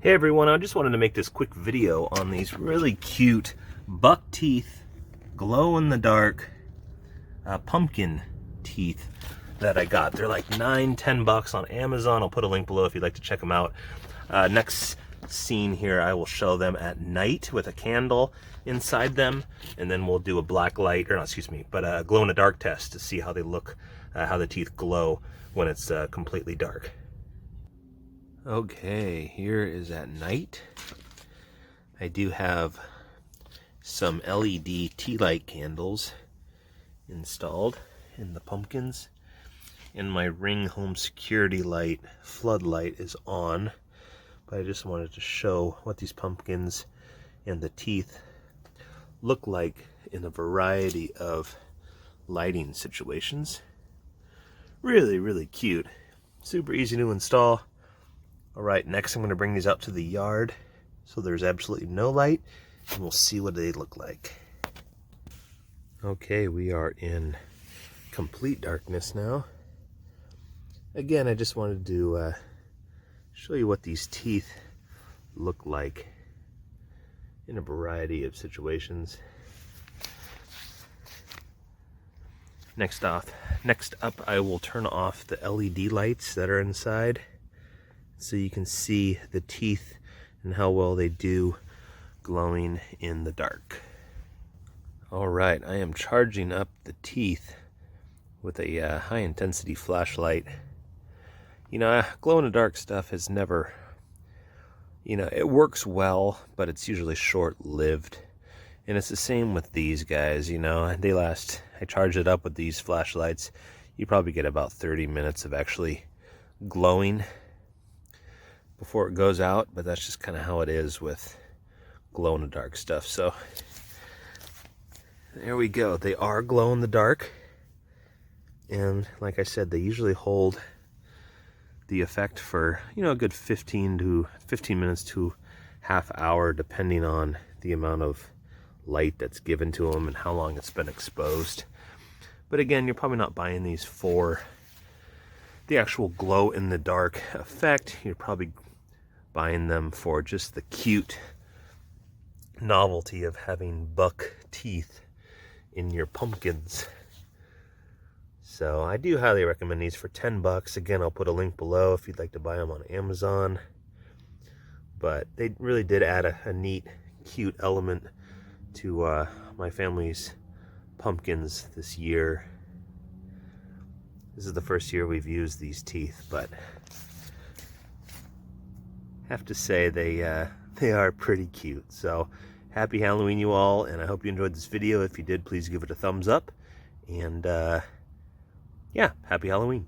Hey everyone, I just wanted to make this quick video on these really cute buck teeth, glow-in-the-dark pumpkin teeth that I got. They're like $9–10 bucks on Amazon. I'll put a link below if you'd like to check them out. Next scene here, I will show them at night with a candle inside them, and then we'll do a black light, or not, excuse me, but a glow-in-the-dark test to see how they look, how the teeth glow when it's completely dark. Okay, here is at night. I do have some LED tea light candles installed in the pumpkins, and my Ring home security light floodlight is on. But I just wanted to show what these pumpkins and the teeth look like in a variety of lighting situations. Really cute. Super easy to install. Alright, next I'm going to bring these out to the yard so there's absolutely no light, and we'll see what they look like. Okay, we are in complete darkness now. Again, I just wanted to show you what these teeth look like in a variety of situations. Next up, I will turn off the LED lights that are inside, so you can see the teeth and how well they do glowing in the dark. Alright, I am charging up the teeth with a high intensity flashlight. You know, glow-in-the-dark stuff has never, you know, it works well, but it's usually short-lived. And it's the same with these guys, you know, they last, I charge it up with these flashlights, you probably get about 30 minutes of actually glowing before it goes out, but that's just kind of how it is with glow-in-the-dark stuff. So there we go. They are glow-in-the-dark, and like I said, they usually hold the effect for, you know, a good 15 minutes to half hour, depending on the amount of light that's given to them and how long it's been exposed. But again, you're probably not buying these for the actual glow-in-the-dark effect. You're probably buying them for just the cute novelty of having buck teeth in your pumpkins. So I do highly recommend these for 10 bucks. Again, I'll put a link below if you'd like to buy them on Amazon. But they really did add a neat, cute element to my family's pumpkins this year. This is the first year we've used these teeth, but have to say they are pretty cute. So happy Halloween, you all, and I hope you enjoyed this video. If you did, please give it a thumbs up, and yeah, happy Halloween.